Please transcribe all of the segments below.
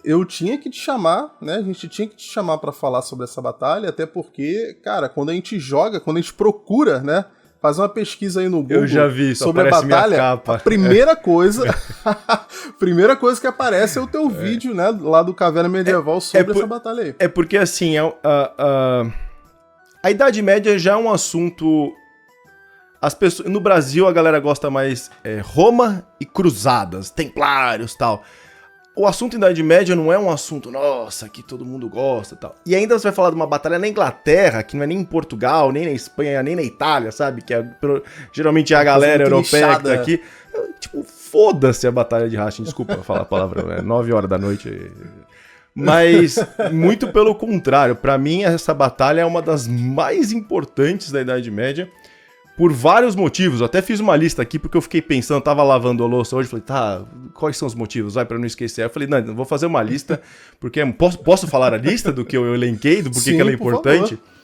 eu tinha que te chamar, né? A gente tinha que te chamar pra falar sobre essa batalha, até porque, cara, quando a gente joga, quando a gente procura, né? Faz uma pesquisa aí no Google eu já vi, sobre a batalha, a primeira coisa que aparece é o teu vídeo, né, lá do Caverna Medieval sobre essa batalha aí. É porque, assim, a Idade Média já é um assunto... As pessoas, no Brasil, a galera gosta mais Roma e cruzadas, templários e tal. O assunto da Idade Média não é um assunto, nossa, que todo mundo gosta e tal. E ainda você vai falar de uma batalha na Inglaterra, que não é nem em Portugal, nem na Espanha, nem na Itália, sabe? Que geralmente é a galera europeia que tá aqui. Tipo, foda-se a Batalha de Hastings, desculpa falar a palavra, 9 horas da noite. Mas, muito pelo contrário, pra mim essa batalha é uma das mais importantes da Idade Média. Por vários motivos, eu até fiz uma lista aqui porque eu fiquei pensando, tava lavando a louça hoje, falei, tá, quais são os motivos? Vai, pra não esquecer. Aí eu falei, não, vou fazer uma lista, porque posso falar a lista do que eu elenquei, do porquê que ela é importante? Favor.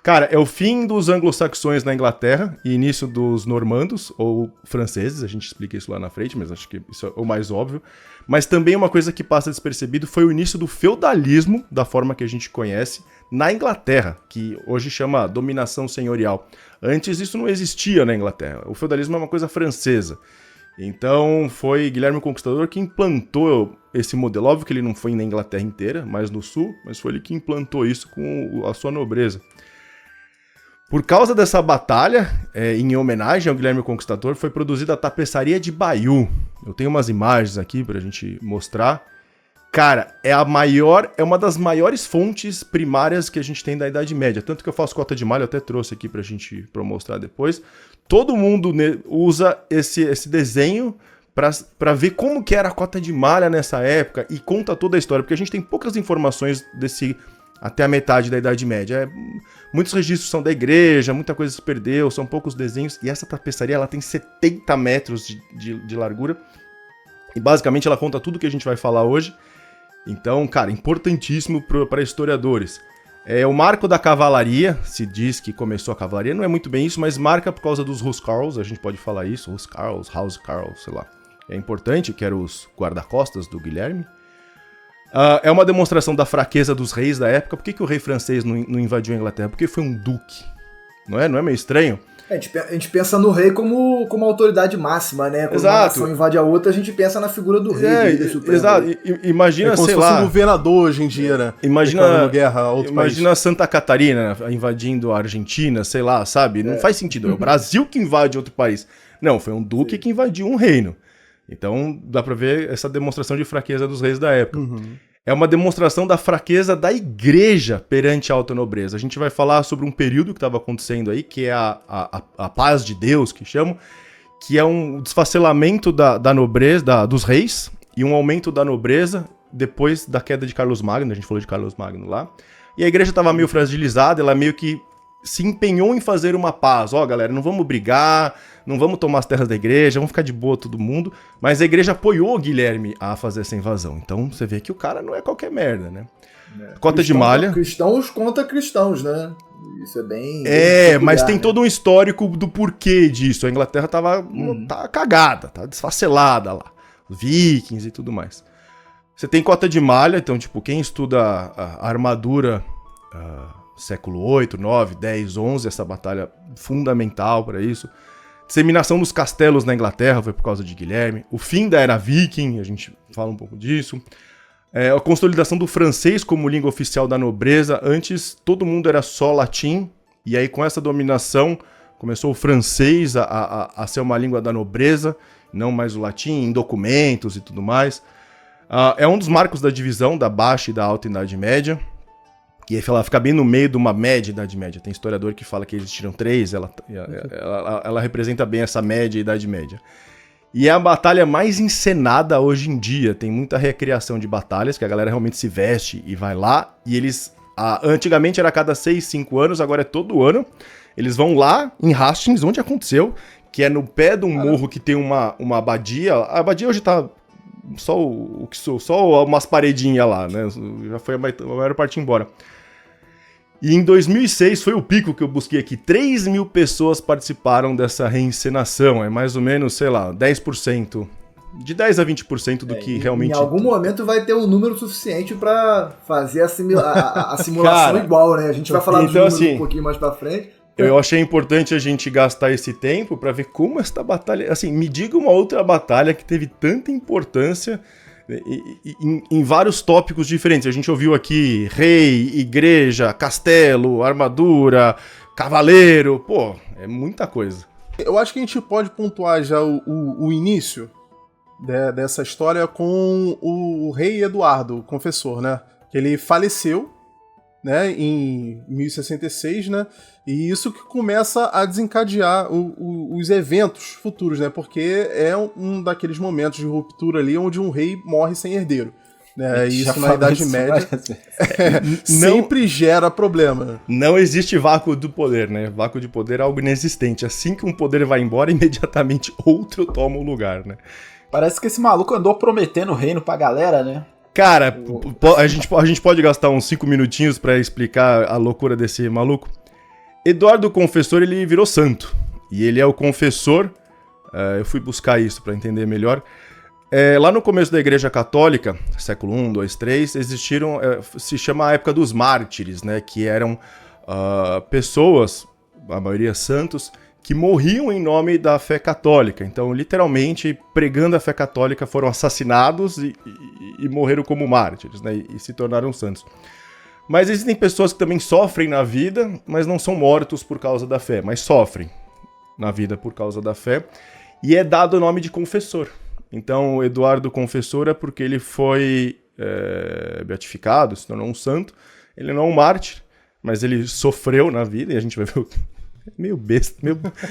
Cara, é o fim dos anglo-saxões na Inglaterra e início dos normandos, ou franceses, a gente explica isso lá na frente, mas acho que isso é o mais óbvio. Mas também uma coisa que passa despercebido foi o início do feudalismo, da forma que a gente conhece, na Inglaterra, que hoje chama dominação senhorial. Antes isso não existia na Inglaterra. O feudalismo é uma coisa francesa. Então foi Guilherme o Conquistador que implantou esse modelo. Óbvio que ele não foi na Inglaterra inteira, mas no sul, mas foi ele que implantou isso com a sua nobreza. Por causa dessa batalha, em homenagem ao Guilherme o Conquistador, foi produzida a tapeçaria de Bayeux. Eu tenho umas imagens aqui pra gente mostrar. Cara, é uma das maiores fontes primárias que a gente tem da Idade Média. Tanto que eu faço cota de malha, eu até trouxe aqui pra mostrar depois. Todo mundo usa esse desenho pra ver como que era a cota de malha nessa época e conta toda a história, porque a gente tem poucas informações até a metade da Idade Média. Muitos registros são da igreja, muita coisa se perdeu, são poucos desenhos, e essa tapeçaria ela tem 70 metros de largura, e basicamente ela conta tudo que a gente vai falar hoje. Então, cara, importantíssimo para historiadores. O marco da cavalaria, se diz que começou a cavalaria, não é muito bem isso, mas marca por causa dos huscarls, a gente pode falar isso, huscarls, housecarls, sei lá. É importante, que eram os guarda-costas do Guilherme. É uma demonstração da fraqueza dos reis da época. Por que o rei francês não invadiu a Inglaterra? Porque foi um duque. Não é meio estranho? A gente pensa no rei como autoridade máxima, né? Quando uma nação invade a outra, a gente pensa na figura do rei. Exato. Imagina, sei lá... Como se fosse um governador hoje em dia, né? Imagina guerra a outro imagina país. Santa Catarina invadindo a Argentina, sei lá, sabe? Não faz sentido. É o Brasil que invade outro país. Não, foi um duque que invadiu um reino. Então, dá pra ver essa demonstração de fraqueza dos reis da época. É uma demonstração da fraqueza da igreja perante a alta nobreza. A gente vai falar sobre um período que estava acontecendo aí, que é a paz de Deus, que chamam, que é um desfacelamento da nobreza, dos reis, e um aumento da nobreza depois da queda de Carlos Magno. A gente falou de Carlos Magno lá. E a igreja estava meio fragilizada, ela meio que se empenhou em fazer uma paz. Galera, não vamos brigar, não vamos tomar as terras da igreja, vamos ficar de boa todo mundo. Mas a igreja apoiou o Guilherme a fazer essa invasão. Então você vê que o cara não é qualquer merda, né? Cota de malha. Cristãos contra cristãos, né? Isso é bem... mas tem todo um histórico do porquê disso. A Inglaterra tá cagada, tá desfacelada lá. Vikings e tudo mais. Você tem cota de malha, então, tipo, quem estuda a armadura... século 8, 9, 10, 11, essa batalha fundamental para isso. Disseminação dos castelos na Inglaterra foi por causa de Guilherme. O fim da era viking, a gente fala um pouco disso. A consolidação do francês como língua oficial da nobreza. Antes, todo mundo era só latim. E aí, com essa dominação, começou o francês a ser uma língua da nobreza, não mais o latim, em documentos e tudo mais. É um dos marcos da divisão da Baixa e da Alta Idade Média. E aí ela fica bem no meio de uma média Idade Média. Tem historiador que fala que existiram 3, ela representa bem essa média e Idade Média. E é a batalha mais encenada hoje em dia. Tem muita recriação de batalhas, que a galera realmente se veste e vai lá. E eles, antigamente era a cada 6, 5 anos, agora é todo ano. Eles vão lá em Hastings, onde aconteceu, que é no pé de um morro que tem uma abadia. A abadia hoje tá só umas paredinhas lá, né? Já foi a maior parte embora. E em 2006 foi o pico que eu busquei aqui. 3 mil pessoas participaram dessa reencenação. É mais ou menos, sei lá, 10% De 10 a 20% do que realmente... Em algum momento vai ter um número suficiente pra fazer a simulação cara, igual, né? A gente vai falar dos números assim, um pouquinho mais pra frente. Eu achei importante a gente gastar esse tempo pra ver como esta batalha... Assim, me diga uma outra batalha que teve tanta importância em vários tópicos diferentes. A gente ouviu aqui rei, igreja, castelo, armadura, cavaleiro. Pô, é muita coisa. Eu acho que a gente pode pontuar já o início dessa história com o rei Eduardo, o confessor, né? Que ele faleceu, né, em 1066, né? E isso que começa a desencadear os eventos futuros, né? Porque é um daqueles momentos de ruptura ali onde um rei morre sem herdeiro. Né? E isso na Idade Média sempre gera problema. Não existe vácuo do poder, né? Vácuo de poder é algo inexistente. Assim que um poder vai embora, imediatamente outro toma o lugar, né? Parece que esse maluco andou prometendo o reino pra galera, né? Cara, a gente pode gastar uns 5 minutinhos pra explicar a loucura desse maluco. Eduardo o Confessor, ele virou santo. E ele é o confessor. Eu fui buscar isso pra entender melhor. Lá no começo da Igreja Católica, século I, II, III, existiram, se chama a época dos mártires, né, que eram pessoas, a maioria santos, que morriam em nome da fé católica. Então, literalmente, pregando a fé católica, foram assassinados e morreram como mártires, né, e se tornaram santos. Mas existem pessoas que também sofrem na vida, mas não são mortos por causa da fé, mas sofrem na vida por causa da fé, e é dado o nome de confessor. Então, Eduardo Confessor é porque ele foi beatificado, se tornou um santo. Ele não é um mártir, mas ele sofreu na vida, e a gente vai ver meio besta,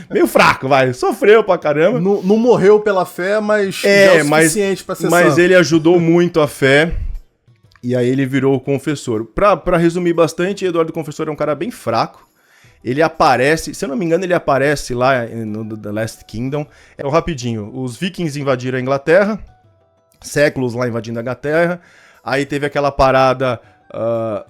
meio fraco, vai. Sofreu pra caramba. Não morreu pela fé, mas já é o suficiente pra ser mas santo. Ele ajudou muito a fé, e aí ele virou o confessor. Pra resumir bastante, Eduardo Confessor é um cara bem fraco. Ele aparece, se eu não me engano, ele aparece lá no The Last Kingdom. Rapidinho, os vikings invadiram a Inglaterra, séculos lá invadindo a Inglaterra. Aí teve aquela parada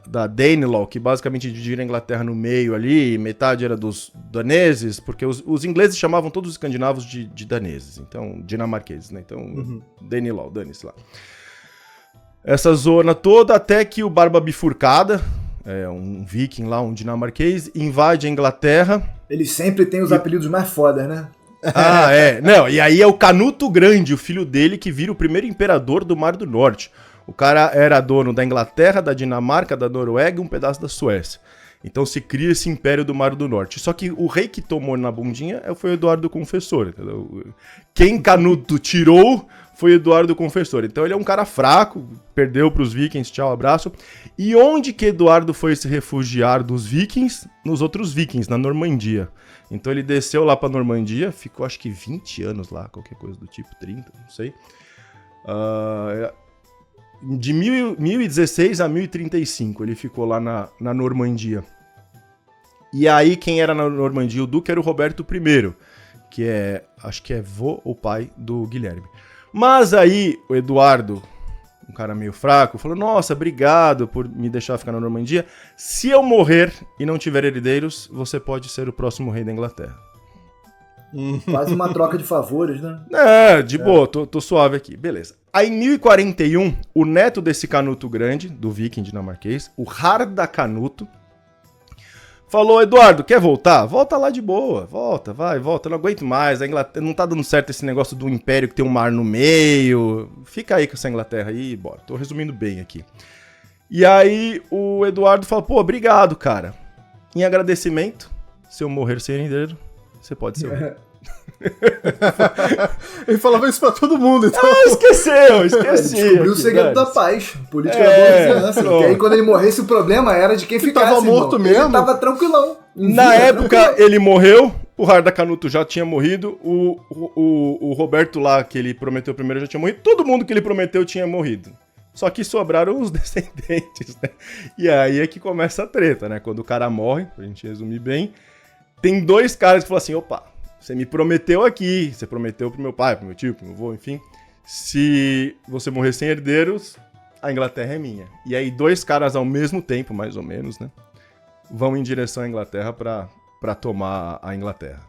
da Danelaw, que basicamente dividiram a Inglaterra no meio ali, metade era dos daneses, porque os ingleses chamavam todos os escandinavos de daneses, então dinamarqueses, né? Então, Danelaw, dane-se lá. Essa zona toda, até que o Barba Bifurcada, um viking lá, um dinamarquês, invade a Inglaterra. Ele sempre tem os apelidos mais fodas, né? Não, e aí é o Canuto Grande, o filho dele, que vira o primeiro imperador do Mar do Norte. O cara era dono da Inglaterra, da Dinamarca, da Noruega e um pedaço da Suécia. Então se cria esse império do Mar do Norte. Só que o rei que tomou na bundinha foi o Eduardo Confessor, entendeu? Quem Canuto tirou foi Eduardo Confessor. Então ele é um cara fraco, perdeu pros vikings, tchau, abraço. E onde que Eduardo foi se refugiar dos vikings? Nos outros vikings, na Normandia. Então ele desceu lá pra Normandia, ficou acho que 20 anos lá, qualquer coisa do tipo, 30, não sei. De 1016 a 1035 ele ficou lá na Normandia. E aí quem era na Normandia? O duque era o Roberto I, que acho que é vô ou pai do Guilherme. Mas aí o Eduardo, um cara meio fraco, falou: nossa, obrigado por me deixar ficar na Normandia. Se eu morrer e não tiver herdeiros, você pode ser o próximo rei da Inglaterra. Quase uma troca de favores, né? De boa, tô suave aqui, beleza. Aí em 1041, o neto desse Canuto Grande, do viking dinamarquês, o Harda Canuto, falou: Eduardo, quer voltar? Volta lá de boa, volta, eu não aguento mais, a Inglaterra não tá dando certo esse negócio do império que tem um mar no meio, fica aí com essa Inglaterra aí, bora, tô resumindo bem aqui. E aí o Eduardo falou: pô, obrigado, cara, em agradecimento, se eu morrer sem herdeiro, você pode ser o rei. Ele falava isso pra todo mundo, então. Esqueci. Descobriu o segredo da paz. Política da boa vizinhança. Porque aí quando ele morresse, o problema era de quem ficasse. Tava morto mesmo. Ele tava tranquilão. Na época, ele morreu. O Harda Canuto já tinha morrido. O Roberto lá, que ele prometeu primeiro, já tinha morrido. Todo mundo que ele prometeu tinha morrido. Só que sobraram os descendentes, né? E aí é que começa a treta, né? Quando o cara morre, pra gente resumir bem, tem dois caras que falam assim: opa, você me prometeu aqui, você prometeu pro meu pai, pro meu tio, pro meu avô, enfim. Se você morrer sem herdeiros, a Inglaterra é minha. E aí dois caras ao mesmo tempo, mais ou menos, né, vão em direção à Inglaterra pra tomar a Inglaterra.